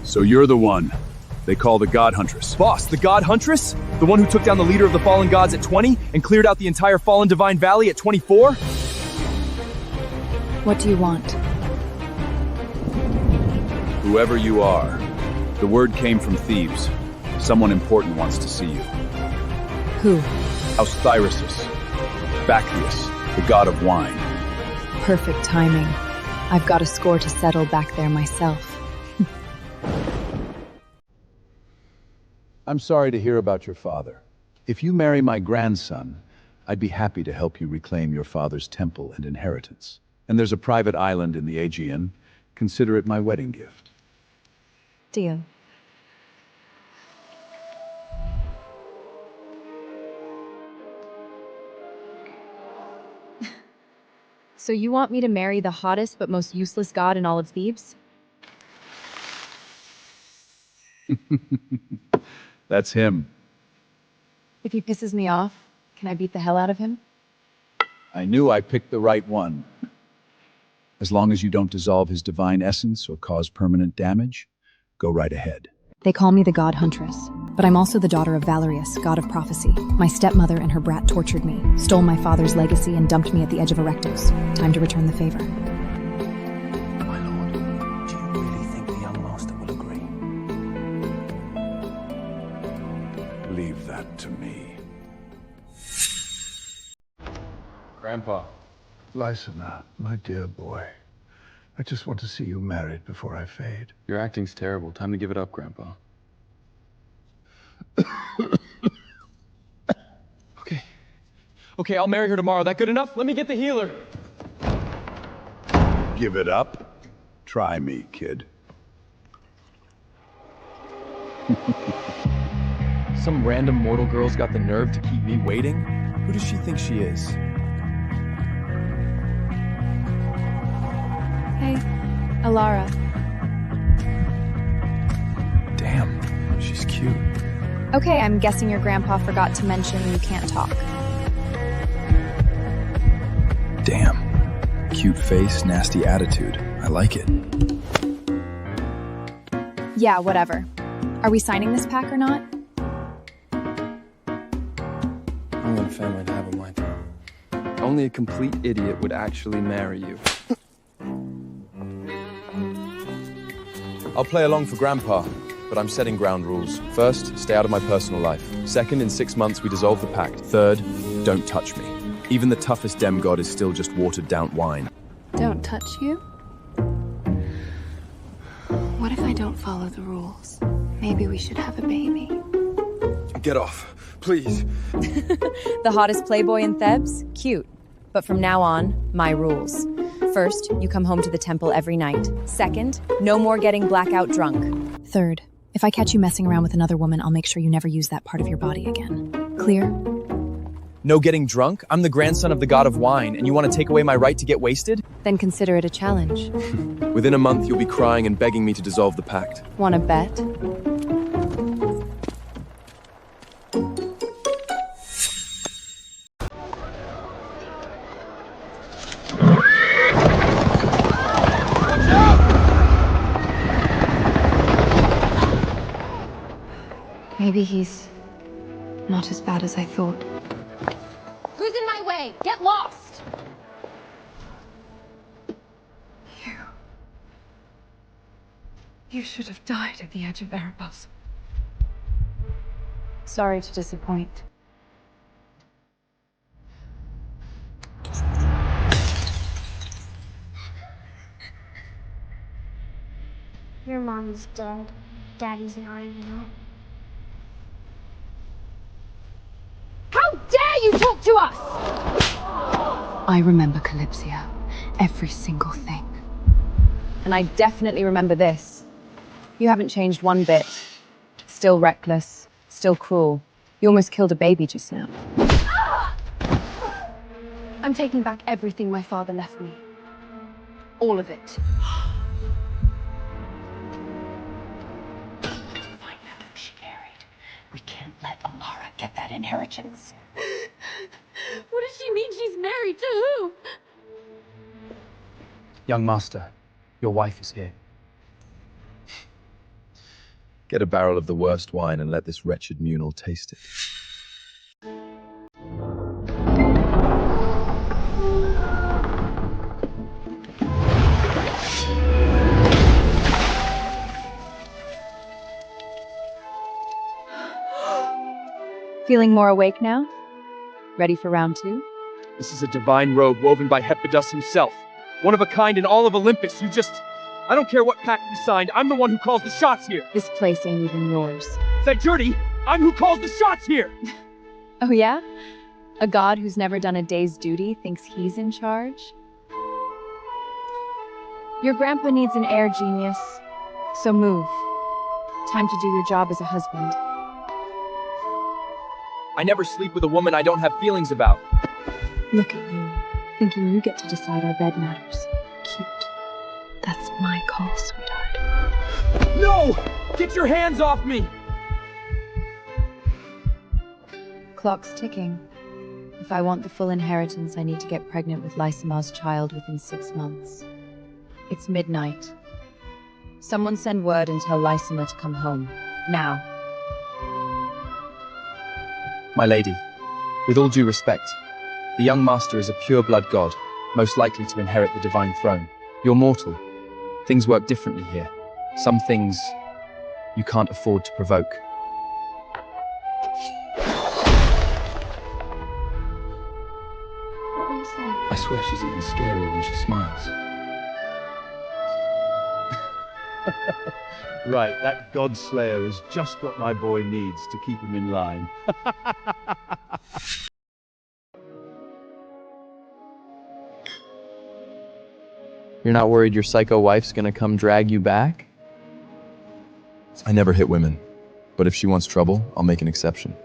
So you're the one they call the God Huntress. Boss, the God Huntress? The one who took down the leader of the fallen gods at 20 and cleared out the entire fallen divine valley at 24? What do you want? Whoever you are, the word came from Thebes. Someone important wants to see you. Who? House Heiresses. Bacchius, the god of wine. Perfect timing. I've got a score to settle back there myself. I'm sorry to hear about your father. If you marry my grandson, I'd be happy to help you reclaim your father's temple and inheritance. And there's a private island in the Aegean. Consider it my wedding gift. Deal. So you want me to marry the hottest but most useless god in all of Thebes? That's him. If he pisses me off, can I beat the hell out of him? I knew I picked the right one. As long as you don't dissolve his divine essence or cause permanent damage, go right ahead. They call me the God Huntress, but I'm also the daughter of Valerius, god of prophecy. My stepmother and her brat tortured me, stole my father's legacy, and dumped me at the edge of Erectus. Time to return the favor. My lord, do you really think the young master will agree? Leave that to me. Grandpa. Lysander, my dear boy, I just want to see you married before I fade. Your acting's terrible. Time to give it up, Grandpa. Okay, I'll marry her tomorrow. That good enough? Let me get the healer. Give it up? Try me, kid. Some random mortal girl's got the nerve to keep me waiting? Who does she think she is? Hey, Elara. Damn, she's cute. Okay, I'm guessing your grandpa forgot to mention you can't talk. Damn. Cute face, nasty attitude. I like it. Yeah, whatever. Are we signing this pack or not? I'm not a family to have a mind. Only a complete idiot would actually marry you. I'll play along for Grandpa, but I'm setting ground rules. First, stay out of my personal life. Second, in 6 months, we dissolve the pact. Third, don't touch me. Even the toughest demigod is still just watered-down wine. Don't touch you? What if I don't follow the rules? Maybe we should have a baby. Get off, please. The hottest playboy in Thebes? Cute. But from now on, my rules. First, you come home to the temple every night. Second, no more getting blackout drunk. Third, if I catch you messing around with another woman, I'll make sure you never use that part of your body again. Clear? No getting drunk? I'm the grandson of the god of wine, and you want to take away my right to get wasted? Then consider it a challenge. Within a month, you'll be crying and begging me to dissolve the pact. Wanna bet? Maybe he's not as bad as I thought. Who's in my way? Get lost! You should have died at the edge of Erebus. Sorry to disappoint. Your mom's dead. Daddy's not anymore. How dare you talk to us! I remember Calypsia. Every single thing. And I definitely remember this. You haven't changed one bit. Still reckless, still cruel. You almost killed a baby just now. I'm taking back everything my father left me. All of it. Find out who she married. We can't let Elara get that inheritance. What does she mean she's married to who? Young master, your wife is here. Get a barrel of the worst wine and let this wretched munal taste it. Feeling more awake now? Ready for round 2? This is a divine robe woven by Hephaestus himself. One of a kind in all of Olympus. I don't care what pact you signed. I'm the one who calls the shots here. This place ain't even yours. Said Dirty, I'm who calls the shots here. Oh yeah? A god who's never done a day's duty thinks he's in charge? Your grandpa needs an heir, genius. So move. Time to do your job as a husband. I never sleep with a woman I don't have feelings about. Look at you, thinking you get to decide our bed matters. Cute. That's my call, sweetheart. No! Get your hands off me! Clock's ticking. If I want the full inheritance, I need to get pregnant with Lysander's child within 6 months. It's midnight. Someone send word and tell Lysander to come home. Now. My lady, with all due respect, the young master is a pure-blood god, most likely to inherit the divine throne. You're mortal. Things work differently here. Some things you can't afford to provoke. I swear she's even scarier when she smiles. Right, that godslayer is just what my boy needs to keep him in line. You're not worried your psycho wife's gonna come drag you back? I never hit women, but if she wants trouble, I'll make an exception.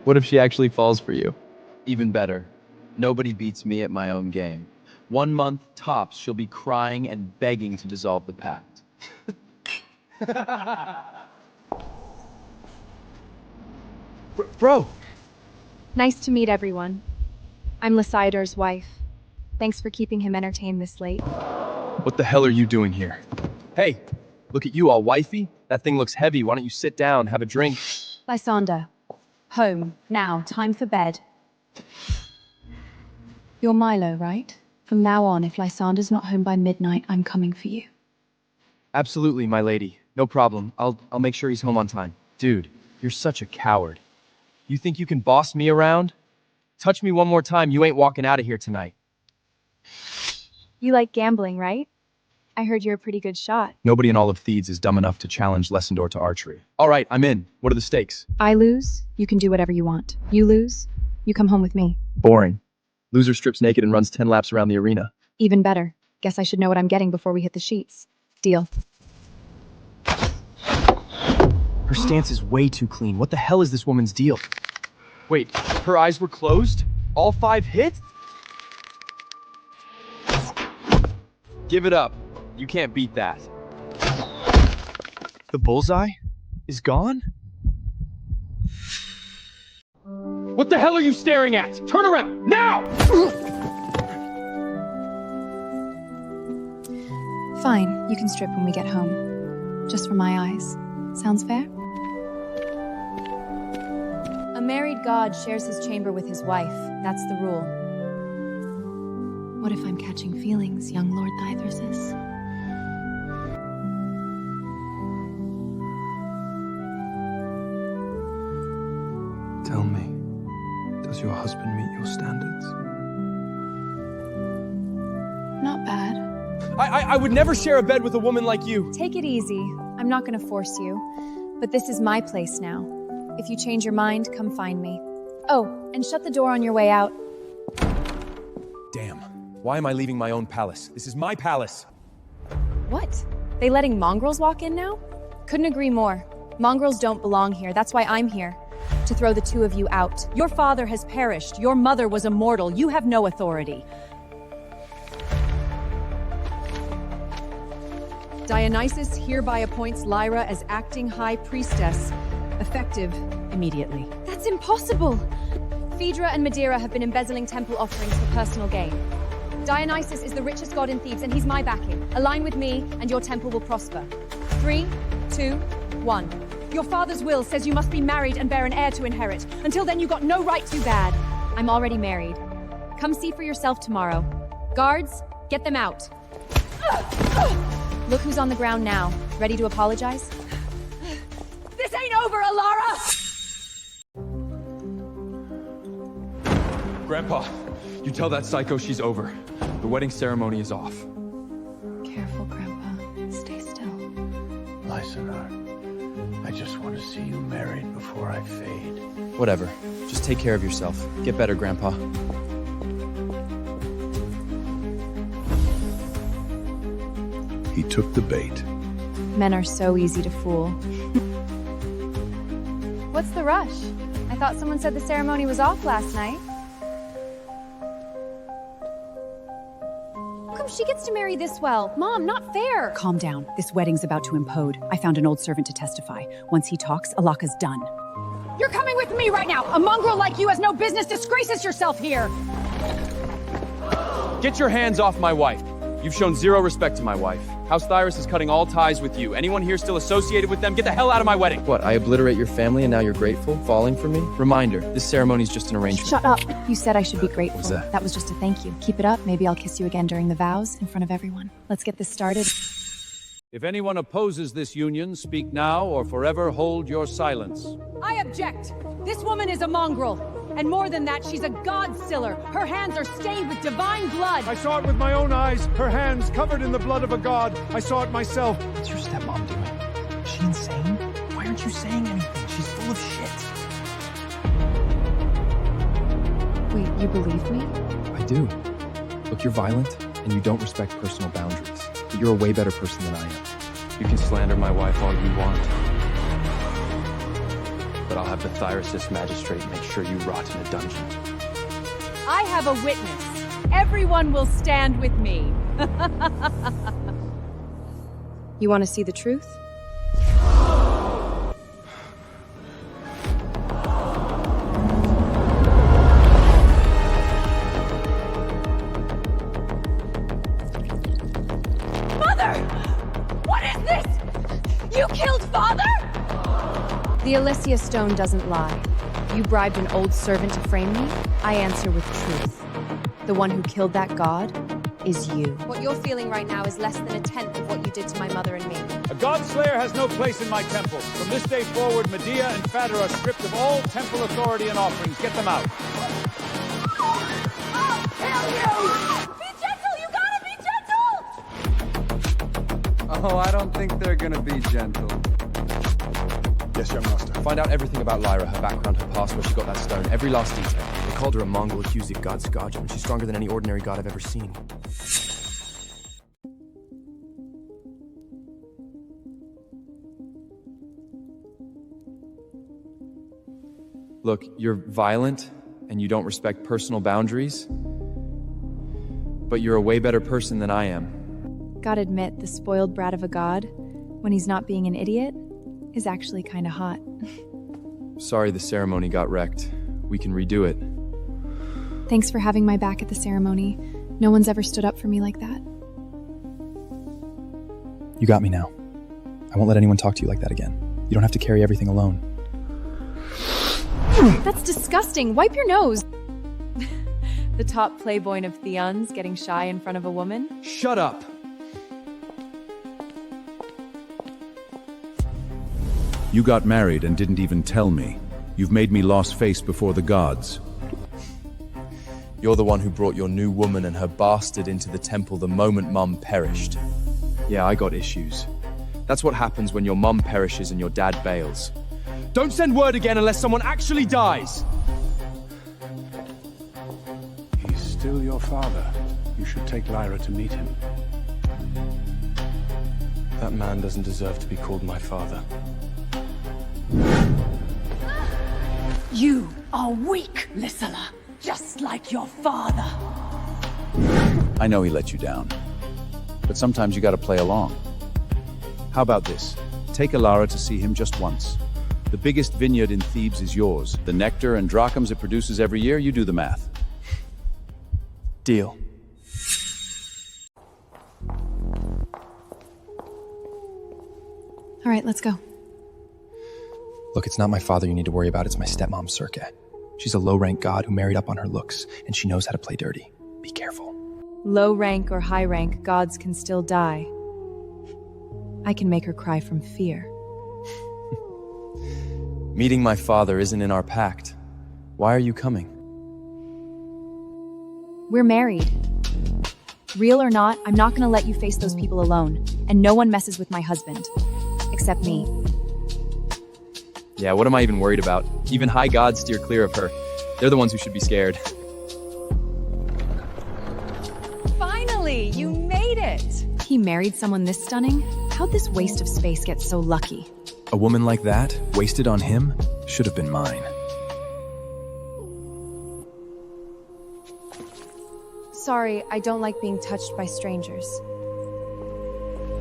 What if she actually falls for you? Even better. Nobody beats me at my own game. 1 month tops, she'll be crying and begging to dissolve the pact. Bro! Nice to meet everyone. I'm Lysander's wife. Thanks for keeping him entertained this late. What the hell are you doing here? Hey, look at you all wifey. That thing looks heavy. Why don't you sit down, have a drink? Lysander. Home. Now. Time for bed. You're Milo, right? From now on, if Lysander's not home by midnight, I'm coming for you. Absolutely, my lady. No problem. I'll make sure he's home on time. Dude, you're such a coward. You think you can boss me around? Touch me one more time, you ain't walking out of here tonight. You like gambling, right? I heard you're a pretty good shot. Nobody in all of Thebes is dumb enough to challenge Lysander to archery. All right, I'm in. What are the stakes? I lose, you can do whatever you want. You lose, you come home with me. Boring. Loser strips naked and runs 10 laps around the arena. Even better. Guess I should know what I'm getting before we hit the sheets. Deal. Her stance is way too clean. What the hell is this woman's deal? Wait, her eyes were closed? All 5 hit? Give it up. You can't beat that. The bullseye is gone? What the hell are you staring at? Turn around, now! Fine, you can strip when we get home. Just for my eyes. Sounds fair? A married god shares his chamber with his wife. That's the rule. What if I'm catching feelings, young Lord Dionysus? Tell me, does your husband meet your standards? Not bad. I would never share a bed with a woman like you. Take it easy. I'm not gonna force you. But this is my place now. If you change your mind, come find me. Oh, and shut the door on your way out. Damn. Why am I leaving my own palace? This is my palace. What? They letting mongrels walk in now? Couldn't agree more. Mongrels don't belong here. That's why I'm here. To throw the two of you out. Your father has perished. Your mother was immortal. You have no authority. Dionysus hereby appoints Lyra as acting high priestess, effective immediately. That's impossible! Phaedra and Madeira have been embezzling temple offerings for personal gain. Dionysus is the richest god in Thebes, and he's my backing. Align with me, and your temple will prosper. 3, 2, 1. Your father's will says you must be married and bear an heir to inherit. Until then, you got no right to. Bad. I'm already married. Come see for yourself tomorrow. Guards, get them out. Look who's on the ground now. Ready to apologize? This ain't over, Elara! Grandpa, you tell that psycho she's over. The wedding ceremony is off. Careful, Grandpa. Stay still. Lysander, I just want to see you married before I fade. Whatever. Just take care of yourself. Get better, Grandpa. He took the bait. Men are so easy to fool. What's the rush? I thought someone said the ceremony was off last night. How come she gets to marry this well? Mom, not fair! Calm down. This wedding's about to implode. I found an old servant to testify. Once he talks, Alaka's done. You're coming with me right now! A mongrel like you has no business disgraces yourself here! Get your hands off my wife. You've shown zero respect to my wife. House Heiresses is cutting all ties with you. Anyone here still associated with them, get the hell out of my wedding! What, I obliterate your family and now you're grateful? Falling for me? Reminder, this ceremony's just an arrangement. Shut up. You said I should be grateful. was that? That was just a thank you. Keep it up. Maybe I'll kiss you again during the vows in front of everyone. Let's get this started. If anyone opposes this union, speak now or forever hold your silence. I object! This woman is a mongrel! And more than that, she's a god-stiller. Her hands are stained with divine blood. I saw it with my own eyes. Her hands covered in the blood of a god. I saw it myself. What's your stepmom doing? Is she insane? Why aren't you saying anything? She's full of shit. Wait, you believe me? I do. Look, you're violent, and you don't respect personal boundaries. But you're a way better person than I am. You can slander my wife all you want. But I'll have the Heiresses magistrate make sure you rot in a dungeon. I have a witness. Everyone will stand with me. You want to see the truth? Mother! What is this? You killed father? The Elysia stone doesn't lie. You bribed an old servant to frame me? I answer with truth. The one who killed that god is you. What you're feeling right now is less than a tenth of what you did to my mother and me. A god-slayer has no place in my temple. From this day forward, Medea and Fader are stripped of all temple authority and offerings. Get them out. I'll kill you! Be gentle! You gotta be gentle! Oh, I don't think they're gonna be gentle. Yes, young master. Find out everything about Lyra, her background, her past, where she got that stone, every last detail. They called her a Mongol accused of god Skarja, and she's stronger than any ordinary god I've ever seen. Look, you're violent, and you don't respect personal boundaries, but you're a way better person than I am. Gotta admit, the spoiled brat of a god, when he's not being an idiot, is actually kinda hot. Sorry the ceremony got wrecked. We can redo it. Thanks for having my back at the ceremony. No one's ever stood up for me like that. You got me now. I won't let anyone talk to you like that again. You don't have to carry everything alone. That's disgusting. Wipe your nose. The top playboy of Theons getting shy in front of a woman? Shut up! You got married and didn't even tell me. You've made me lost face before the gods. You're the one who brought your new woman and her bastard into the temple the moment Mum perished. Yeah, I got issues. That's what happens when your mum perishes and your dad bails. Don't send word again unless someone actually dies! He's still your father. You should take Lyra to meet him. That man doesn't deserve to be called my father. You are weak, Lysander, just like your father. I know he let you down, but sometimes you gotta play along. How about this? Take Elara to see him just once. The biggest vineyard in Thebes is yours. The nectar and drachms it produces every year, you do the math. Deal. All right, let's go. Look, it's not my father you need to worry about, it's my stepmom, Circe. She's a low-rank god who married up on her looks, and she knows how to play dirty. Be careful. Low rank or high rank, gods can still die. I can make her cry from fear. Meeting my father isn't in our pact. Why are you coming? We're married. Real or not, I'm not gonna let you face those people alone, and no one messes with my husband. Except me. Yeah, what am I even worried about? Even high gods steer clear of her. They're the ones who should be scared. Finally, you made it! He married someone this stunning? How'd this waste of space get so lucky? A woman like that, wasted on him, should have been mine. Sorry, I don't like being touched by strangers.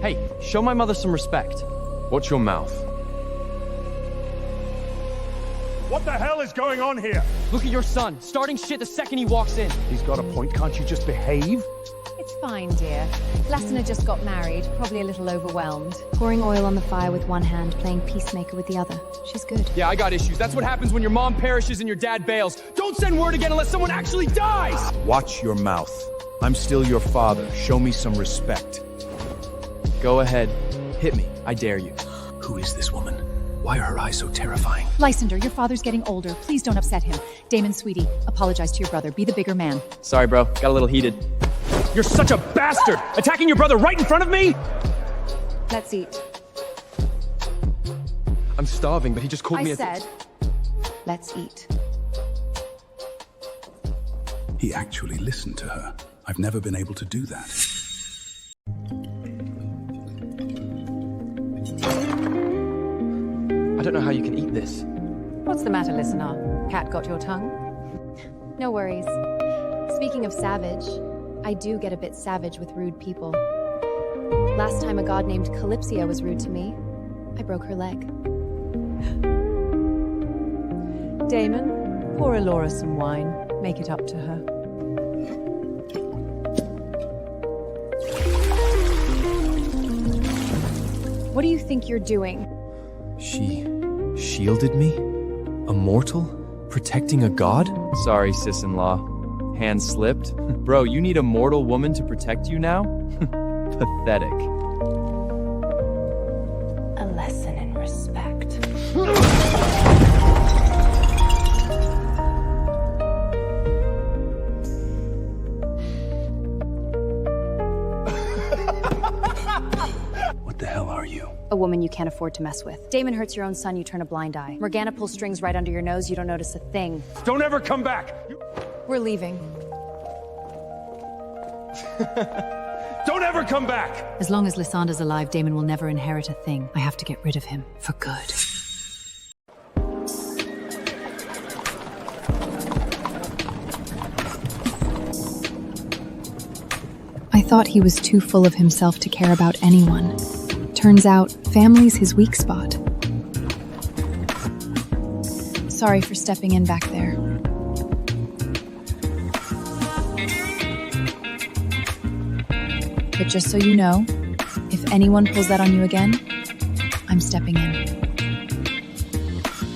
Hey, show my mother some respect. Watch your mouth. What the hell is going on here? Look at your son, starting shit the second he walks in. He's got a point. Can't you just behave? It's fine, dear. Lysander just got married, probably a little overwhelmed. Pouring oil on the fire with one hand, playing peacemaker with the other. She's good. Yeah, I got issues. That's what happens when your mom perishes and your dad bails. Don't send word again unless someone actually dies! Watch your mouth. I'm still your father. Show me some respect. Go ahead. Hit me. I dare you. Who is this woman? Why are her eyes so terrifying? Lysander, your father's getting older. Please don't upset him. Damon, sweetie, apologize to your brother. Be the bigger man. Sorry, bro. Got a little heated. You're such a bastard! Attacking your brother right in front of me? Let's eat. I'm starving, but he just called me a... I said, let's eat. He actually listened to her. I've never been able to do that. I don't know how you can eat this. What's the matter, listener? Cat got your tongue? No worries. Speaking of savage, I do get a bit savage with rude people. Last time a god named Calypsia was rude to me, I broke her leg. Damon, pour Elara some wine. Make it up to her. What do you think you're doing? She shielded me? A mortal? Protecting a god? Sorry, sis-in-law. Hand slipped? Bro, you need a mortal woman to protect you now? Pathetic. A lesson in respect. What the hell are you? A woman you can't afford to mess with. Damon hurts your own son, you turn a blind eye. Morgana pulls strings right under your nose, you don't notice a thing. Don't ever come back! We're leaving. Don't ever come back! As long as Lysander's alive, Damon will never inherit a thing. I have to get rid of him, for good. I thought he was too full of himself to care about anyone. Turns out, family's his weak spot. Sorry for stepping in back there. But just so you know, if anyone pulls that on you again, I'm stepping in.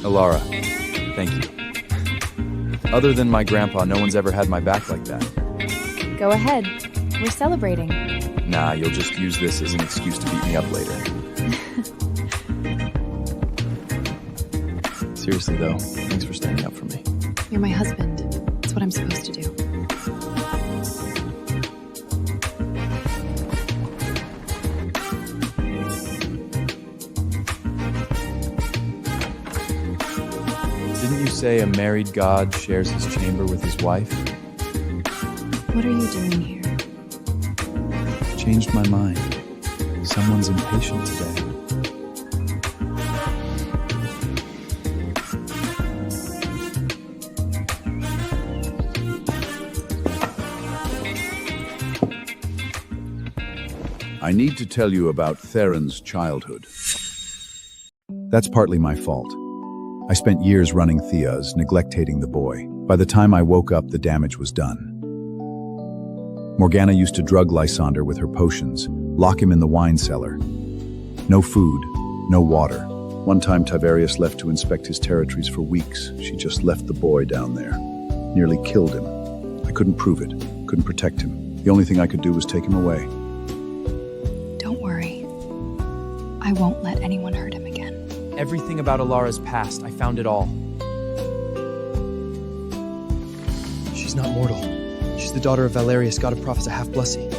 Elara, thank you. Other than my grandpa, no one's ever had my back like that. Go ahead. We're celebrating. Nah, you'll just use this as an excuse to beat me up later. Seriously though, thanks for standing up for me. You're my husband. That's what I'm supposed to do. Didn't you say a married god shares his chamber with his wife? What are you doing here? Changed my mind. Someone's impatient today. I need to tell you about Theron's childhood. That's partly my fault. I spent years running Thea's, neglectating the boy. By the time I woke up, the damage was done. Morgana used to drug Lysander with her potions, lock him in the wine cellar. No food, no water. One time Tiberius left to inspect his territories for weeks. She just left the boy down there. Nearly killed him. I couldn't prove it, couldn't protect him. The only thing I could do was take him away. Don't worry. I won't let anyone hurt him again. Everything about Elara's past, I found it all. She's not mortal. She's the daughter of Valerius, god of prophets, a half-Blussy.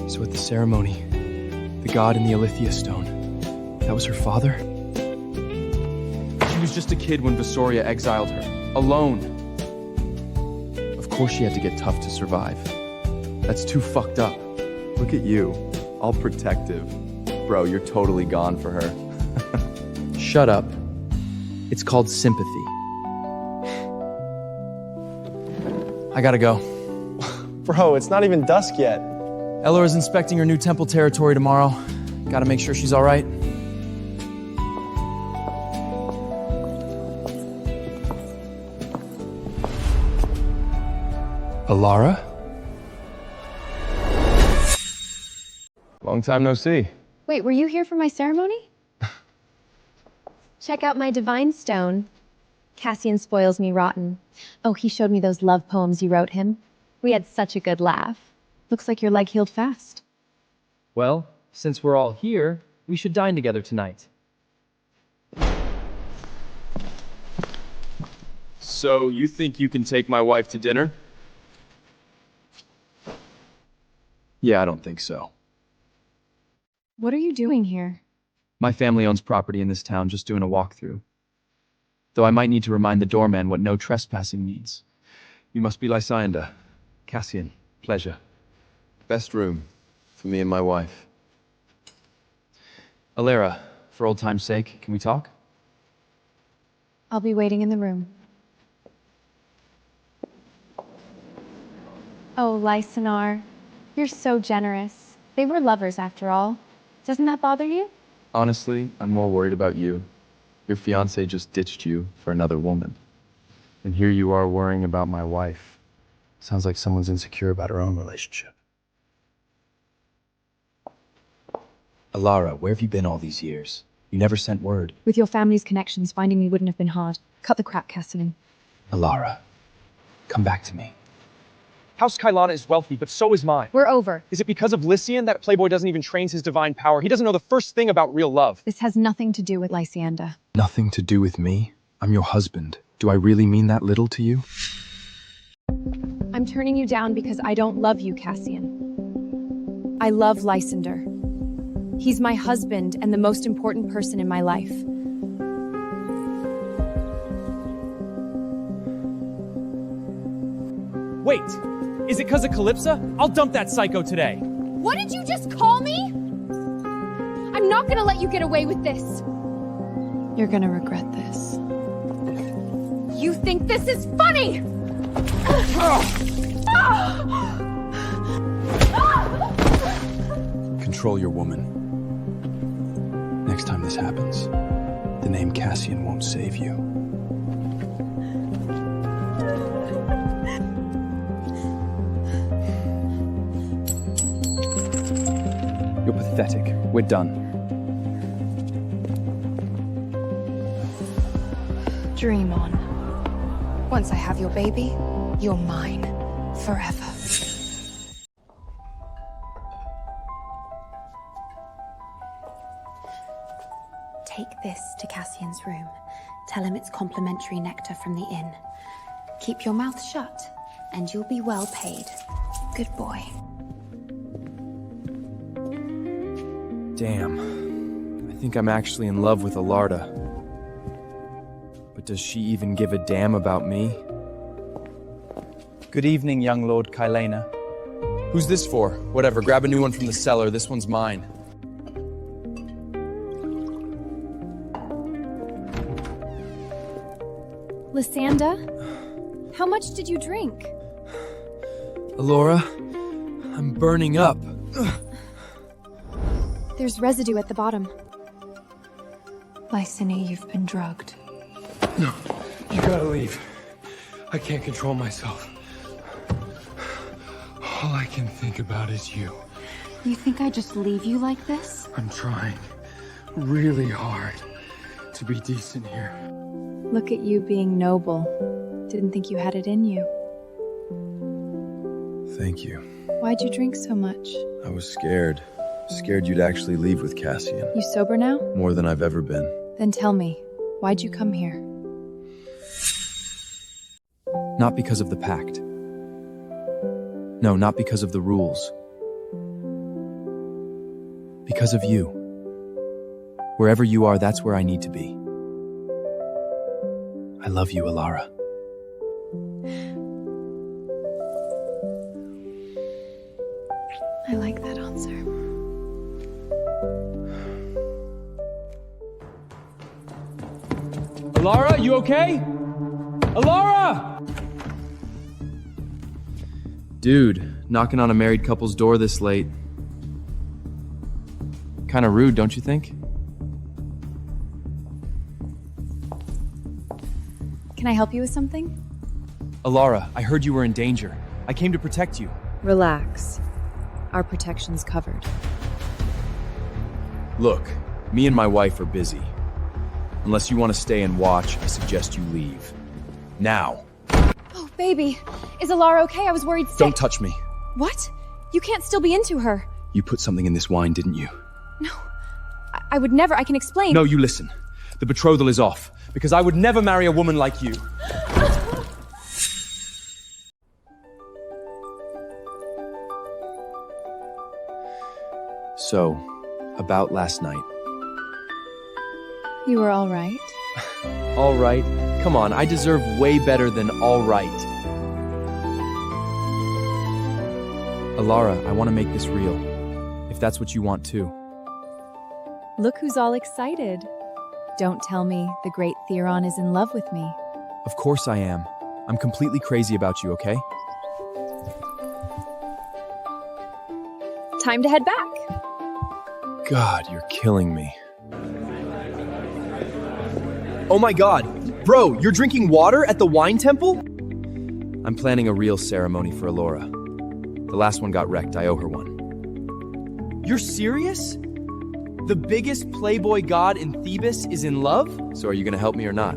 So at the ceremony, the god in the Alithia stone, that was her father? She was just a kid when Visoria exiled her, alone. Of course she had to get tough to survive. That's too fucked up. Look at you, all protective. Bro, you're totally gone for her. Shut up. It's called sympathy. I gotta go. Bro, it's not even dusk yet. Elara is inspecting her new temple territory tomorrow. Gotta make sure she's all right. Elara? Long time no see. Wait, were you here for my ceremony? Check out my divine stone. Cassian spoils me rotten. Oh, he showed me those love poems you wrote him. We had such a good laugh. Looks like your leg healed fast. Well, since we're all here, we should dine together tonight. So, you think you can take my wife to dinner? Yeah, I don't think so. What are you doing here? My family owns property in this town, just doing a walkthrough. Though I might need to remind the doorman what no trespassing means. You must be Lysander. Cassian, pleasure. Best room for me and my wife. Elara, for old time's sake, can we talk? I'll be waiting in the room. Oh, Lysander, you're so generous. They were lovers after all. Doesn't that bother you? Honestly, I'm more worried about you. Your fiancé just ditched you for another woman. And here you are worrying about my wife. Sounds like someone's insecure about her own relationship. Elara, where have you been all these years? You never sent word. With your family's connections, finding me wouldn't have been hard. Cut the crap, Cassian. Elara, come back to me. House Kailana is wealthy, but so is mine. We're over. Is it because of Lysian that playboy doesn't even train his divine power? He doesn't know the first thing about real love. This has nothing to do with Lysander. Nothing to do with me? I'm your husband. Do I really mean that little to you? I'm turning you down because I don't love you, Cassian. I love Lysander. He's my husband and the most important person in my life. Wait, is it because of Calypsa? I'll dump that psycho today. What did you just call me? I'm not gonna let you get away with this. You're gonna regret this. You think this is funny? Control your woman. Next time this happens, the name Cassian won't save you. You're pathetic. We're done. Dream on. Once I have your baby, you're mine. Forever. Take this to Cassian's room. Tell him it's complimentary nectar from the inn. Keep your mouth shut, and you'll be well paid. Good boy. Damn. I think I'm actually in love with Elara. But does she even give a damn about me? Good evening, young Lord Kailana. Who's this for? Whatever, grab a new one from the cellar. This one's mine. Lysander? How much did you drink? Elara, I'm burning up. There's residue at the bottom. Lysander, you've been drugged. No, you gotta leave. I can't control myself. All I can think about is you. You think I just leave you like this? I'm trying really hard to be decent here. Look at you being noble. Didn't think you had it in you. Thank you. Why'd you drink so much? I was scared. Scared you'd actually leave with Cassian. You sober now? More than I've ever been. Then tell me, why'd you come here? Not because of the pact. No, not because of the rules. Because of you. Wherever you are, that's where I need to be. I love you, Elara. I like that answer. Elara, you okay? Elara! Dude, knocking on a married couple's door this late. Kinda rude, don't you think? Can I help you with something? Elara, I heard you were in danger. I came to protect you. Relax. Our protection's covered. Look, me and my wife are busy. Unless you want to stay and watch, I suggest you leave. Now. Oh, baby. Is Elara okay? I was worried sick. Don't touch me. What? You can't still be into her. You put something in this wine, didn't you? No. I would never. I can explain. No, you listen. The betrothal is off, because I would never marry a woman like you. So, about last night. You were all right. All right? Come on, I deserve way better than all right. Elara, I want to make this real. If that's what you want too. Look who's all excited. Don't tell me the great Theron is in love with me. Of course I am. I'm completely crazy about you, okay? Time to head back. God, you're killing me. Oh my god! Bro, you're drinking water at the wine temple? I'm planning a real ceremony for Elara. The last one got wrecked. I owe her one. You're serious? The biggest playboy god in Thebes is in love? So are you gonna help me or not?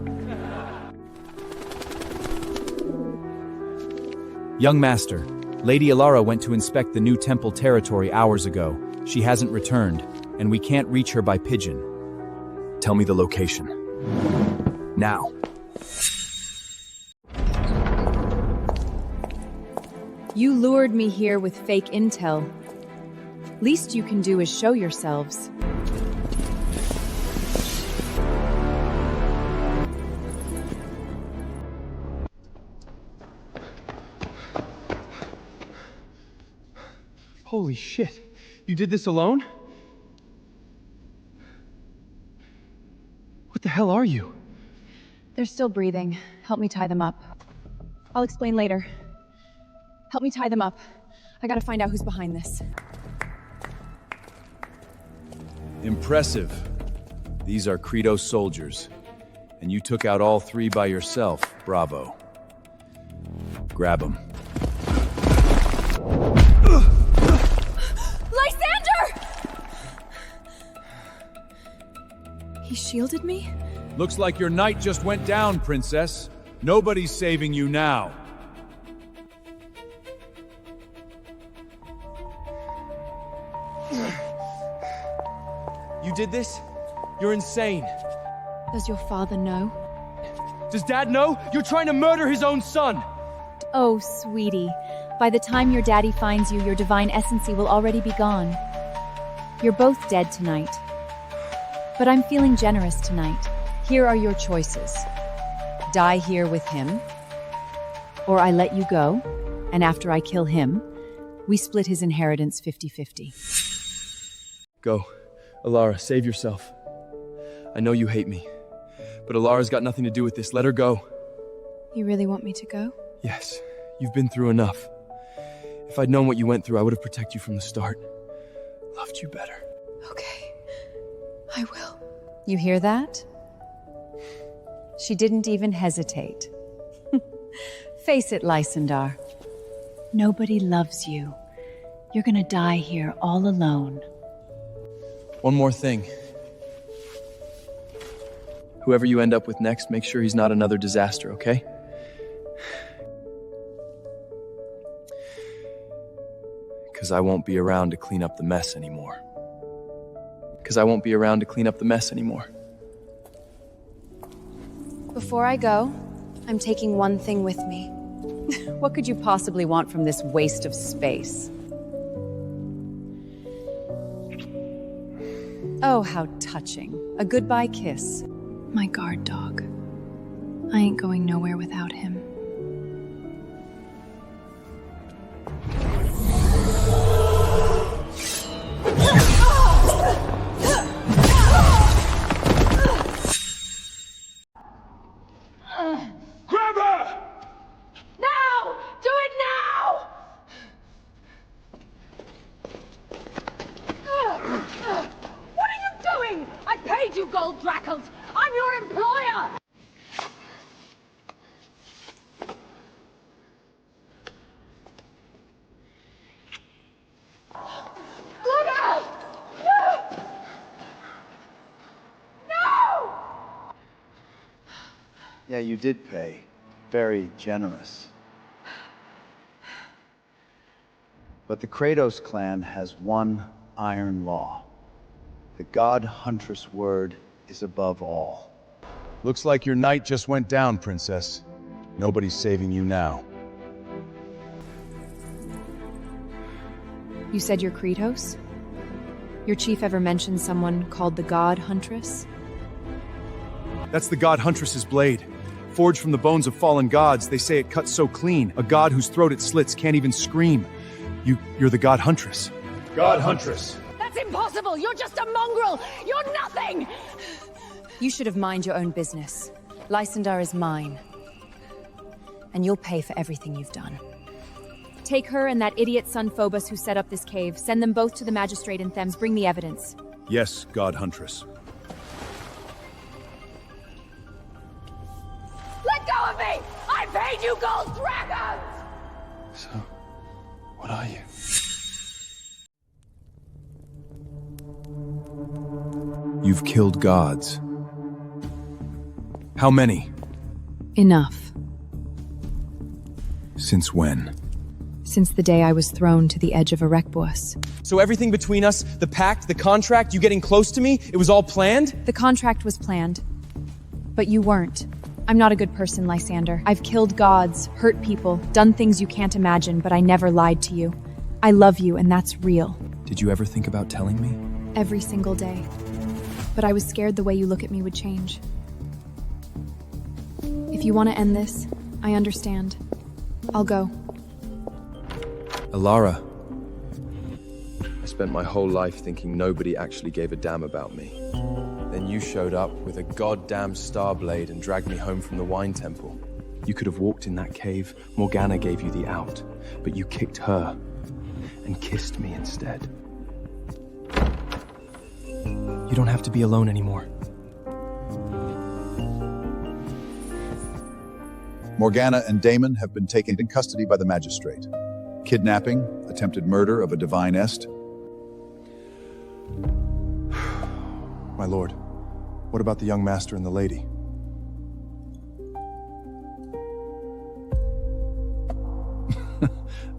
Young master, Lady Elara went to inspect the new temple territory hours ago. She hasn't returned, and we can't reach her by pigeon. Tell me the location. Now. You lured me here with fake intel. Least you can do is show yourselves. Holy shit. You did this alone? What the hell are you? They're still breathing. Help me tie them up. I'll explain later. Help me tie them up. I gotta find out who's behind this. Impressive. These are Credo's soldiers. And you took out all three by yourself. Bravo. Grab them. Lysander! He shielded me? Looks like your knight just went down, princess. Nobody's saving you now. You did this? You're insane. Does your father know? Does Dad know? You're trying to murder his own son! Oh, sweetie. By the time your daddy finds you, your divine essency will already be gone. You're both dead tonight. But I'm feeling generous tonight. Here are your choices. Die here with him, or I let you go, and after I kill him, we split his inheritance 50-50. Go. Elara, save yourself. I know you hate me, but Elara's got nothing to do with this. Let her go. You really want me to go? Yes, you've been through enough. If I'd known what you went through, I would have protected you from the start. Loved you better. Okay, I will. You hear that? She didn't even hesitate. Face it, Lysander. Nobody loves you. You're gonna die here all alone. One more thing. Whoever you end up with next, make sure he's not another disaster, okay? Because I won't be around to clean up the mess anymore. Before I go, I'm taking one thing with me. What could you possibly want from this waste of space? Oh, how touching. A goodbye kiss. My guard dog. I ain't going nowhere without him. Grab her! Now! Do it now! What are you doing? I paid you gold drachels! I'm your employer! Look out! No! No! Yeah, you did pay. Very generous. But the Kratos clan has one iron law. The god Huntress word is above all. Looks like your night just went down, Princess. Nobody's saving you now. You said you're Kratos? Your chief ever mentioned someone called the god Huntress? That's the god Huntress's blade. Forged from the bones of fallen gods, they say it cuts so clean. A god whose throat it slits can't even scream. You're the god Huntress. God Huntress. That's impossible! You're just a mongrel! You're nothing! You should have mind your own business. Lysander is mine. And you'll pay for everything you've done. Take her and that idiot son Phobos who set up this cave. Send them both to the magistrate in Thames. Bring the evidence. Yes, god Huntress. Let go of me! I paid you gold dragons! So, what are you? You've killed gods. How many? Enough. Since when? Since the day I was thrown to the edge of Erecboas. So everything between us, the pact, the contract, you getting close to me, it was all planned? The contract was planned. But you weren't. I'm not a good person, Lysander. I've killed gods, hurt people, done things you can't imagine, but I never lied to you. I love you, and that's real. Did you ever think about telling me? Every single day. But I was scared the way you look at me would change. If you want to end this, I understand. I'll go. Elara. I spent my whole life thinking nobody actually gave a damn about me. Then you showed up with a goddamn star blade and dragged me home from the wine temple. You could have walked in that cave. Morgana gave you the out, but you kicked her and kissed me instead. You don't have to be alone anymore. Morgana and Damon have been taken in custody by the magistrate. Kidnapping, attempted murder of a divine est. My lord, what about the young master and the lady?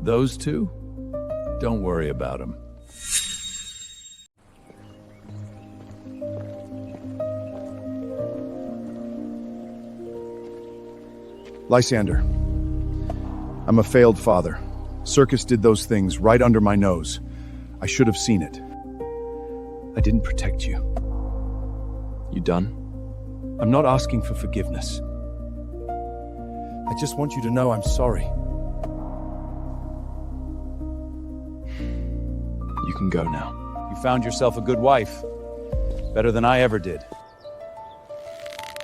Those two? Don't worry about them. Lysander, I'm a failed father. Circus did those things right under my nose. I should have seen it. I didn't protect you. You done? I'm not asking for forgiveness. I just want you to know I'm sorry. You can go now. You found yourself a good wife. Better than I ever did.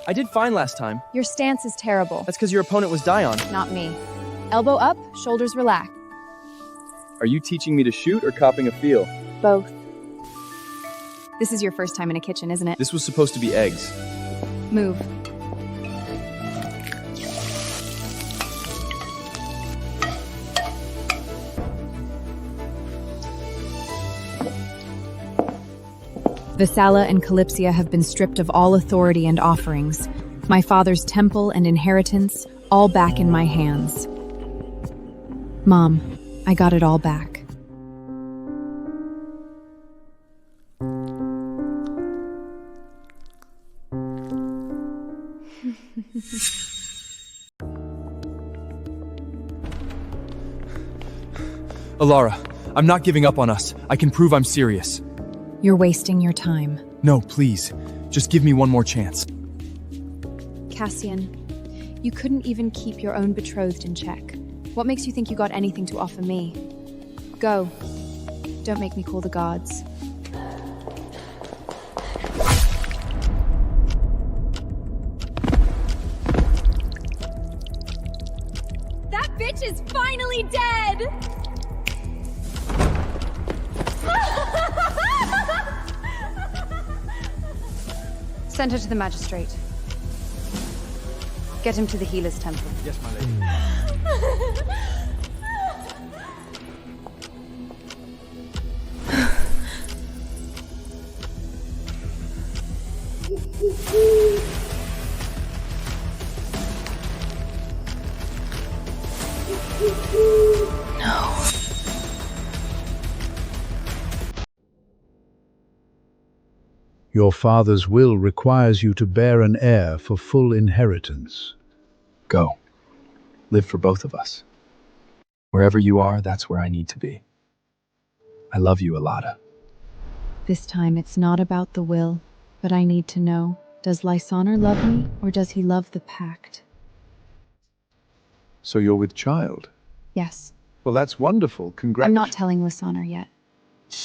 I did fine last time. Your stance is terrible. That's because your opponent was Dion. Not me. Elbow up, shoulders relaxed. Are you teaching me to shoot or copping a feel? Both. This is your first time in a kitchen, isn't it? This was supposed to be eggs. Move. Vassala and Calypsia have been stripped of all authority and offerings. My father's temple and inheritance, all back in my hands. Mom, I got it all back. Elara, I'm not giving up on us. I can prove I'm serious. You're wasting your time. No, please. Just give me one more chance. Cassian, you couldn't even keep your own betrothed in check. What makes you think you got anything to offer me? Go. Don't make me call the gods. That bitch is finally dead! Send her to the magistrate. Get him to the healer's temple. Yes, my lady. Your father's will requires you to bear an heir for full inheritance. Go. Live for both of us. Wherever you are, that's where I need to be. I love you, Elara. This time it's not about the will, but I need to know, does Lysander love me, or does he love the pact? So you're with child? Yes. Well, that's wonderful. I'm not telling Lysander yet.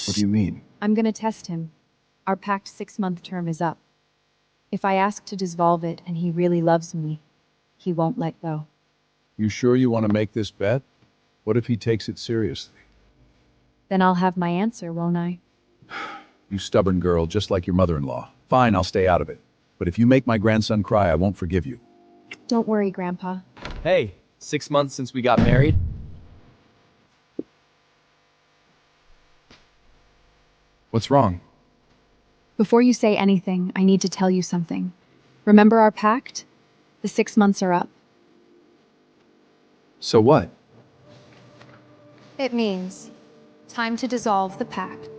What do you mean? I'm gonna test him. Our pact 6-month term is up. If I ask to dissolve it and he really loves me, he won't let go. You sure you want to make this bet? What if he takes it seriously? Then I'll have my answer, won't I? You stubborn girl, just like your mother-in-law. Fine, I'll stay out of it. But if you make my grandson cry, I won't forgive you. Don't worry, Grandpa. Hey, 6 months since we got married? What's wrong? Before you say anything, I need to tell you something. Remember our pact? The 6 months are up. So what? It means time to dissolve the pact.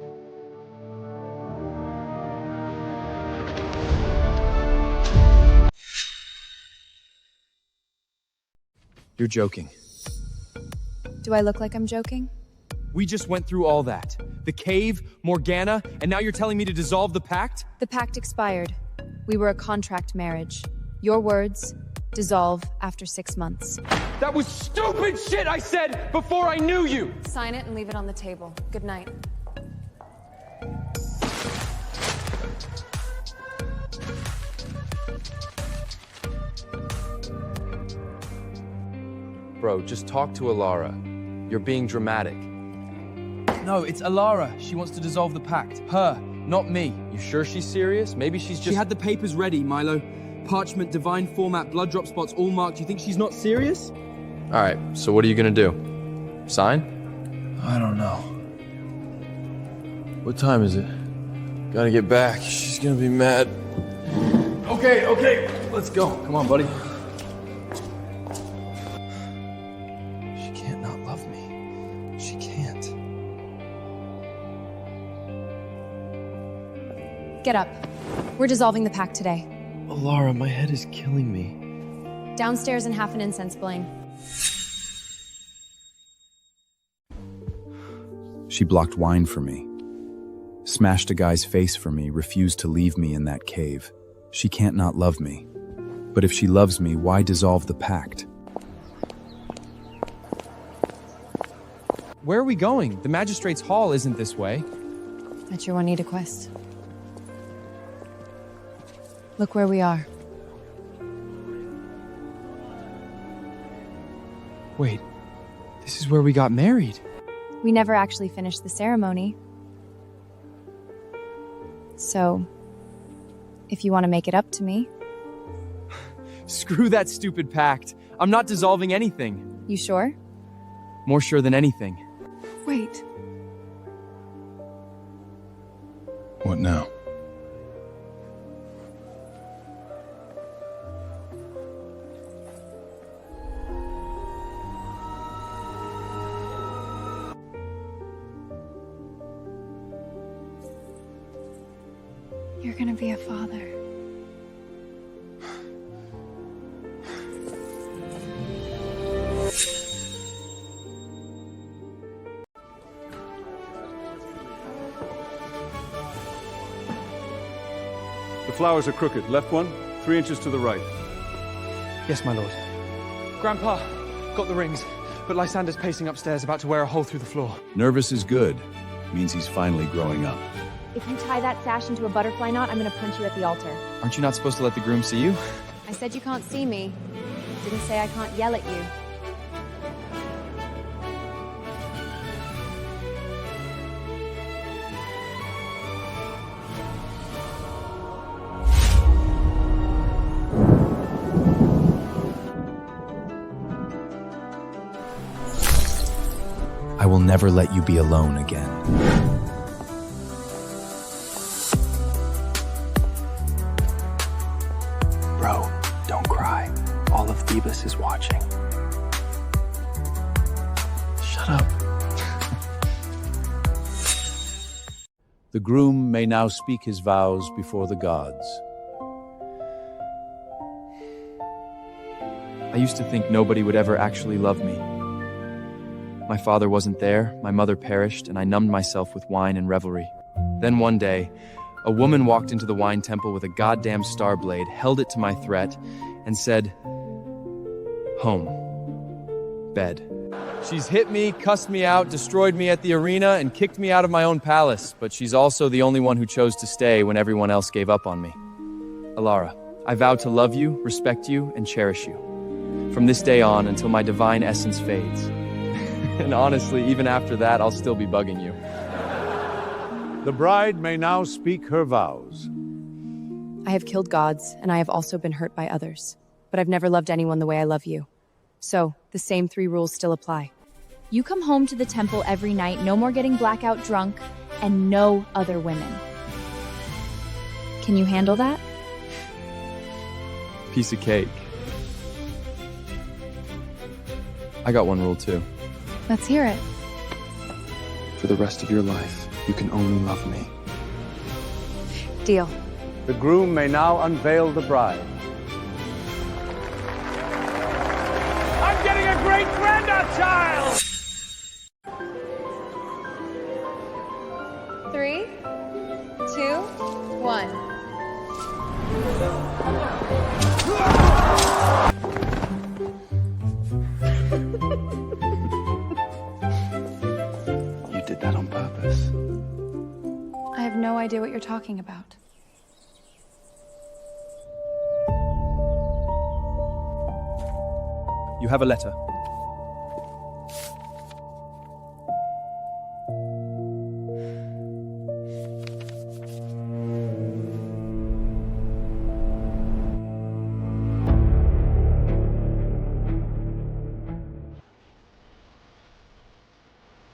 You're joking. Do I look like I'm joking? We just went through all that. The cave, Morgana, and now you're telling me to dissolve the pact? The pact expired. We were a contract marriage. Your words, dissolve after 6 months. That was stupid shit I said before I knew you! Sign it and leave it on the table. Good night. Bro, just talk to Elara. You're being dramatic. No, it's Elara. She wants to dissolve the pact. Her, not me. You sure she's serious? Maybe she's just... She had the papers ready, Milo. Parchment, divine format, blood drop spots, all marked. You think she's not serious? Alright, so what are you gonna do? Sign? I don't know. What time is it? Gotta get back. She's gonna be mad. Okay, let's go. Come on, buddy. She can't not love me. She can't. Get up. We're dissolving the pact today. Elara, my head is killing me. Downstairs and half an incense, Blaine. She blocked wine for me, smashed a guy's face for me, refused to leave me in that cave. She can't not love me. But if she loves me, why dissolve the pact? Where are we going? The magistrate's hall isn't this way. That's your Juanita quest. Look where we are. Wait, this is where we got married. We never actually finished the ceremony. So, if you want to make it up to me. Screw that stupid pact. I'm not dissolving anything. You sure? More sure than anything. Wait. What now? You're gonna be a father. The flowers are crooked. Left one, 3 inches to the right. Yes, my lord. Grandpa, got the rings, but Lysander's pacing upstairs, about to wear a hole through the floor. Nervous is good. Means he's finally growing up. If you tie that sash into a butterfly knot, I'm gonna punch you at the altar. Aren't you not supposed to let the groom see you? I said you can't see me. Didn't say I can't yell at you. I will never let you be alone again. Bro, don't cry. All of Thebes is watching. Shut up. The groom may now speak his vows before the gods. I used to think nobody would ever actually love me. My father wasn't there, my mother perished, and I numbed myself with wine and revelry. Then one day, a woman walked into the wine temple with a goddamn star blade, held it to my threat, and said, "Home. Bed." She's hit me, cussed me out, destroyed me at the arena, and kicked me out of my own palace, but she's also the only one who chose to stay when everyone else gave up on me. Elara, I vow to love you, respect you, and cherish you. From this day on until my divine essence fades. And honestly, even after that, I'll still be bugging you. The bride may now speak her vows. I have killed gods, and I have also been hurt by others. But I've never loved anyone the way I love you. So, the same 3 rules still apply. You come home to the temple every night, no more getting blackout drunk, and no other women. Can you handle that? Piece of cake. I got one rule too. Let's hear it. For the rest of your life, you can only love me. Deal. The groom may now unveil the bride. I'm getting a great-grandchild! 3, 2, 1. You did that on purpose. I have no idea what you're talking about. You have a letter.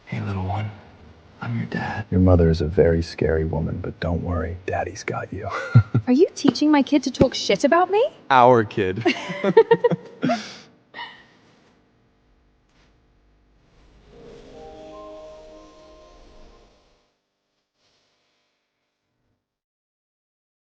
Hey, little one. I'm your dad. Your mother is a very scary woman, but don't worry, Daddy's got you. Are you teaching my kid to talk shit about me? Our kid.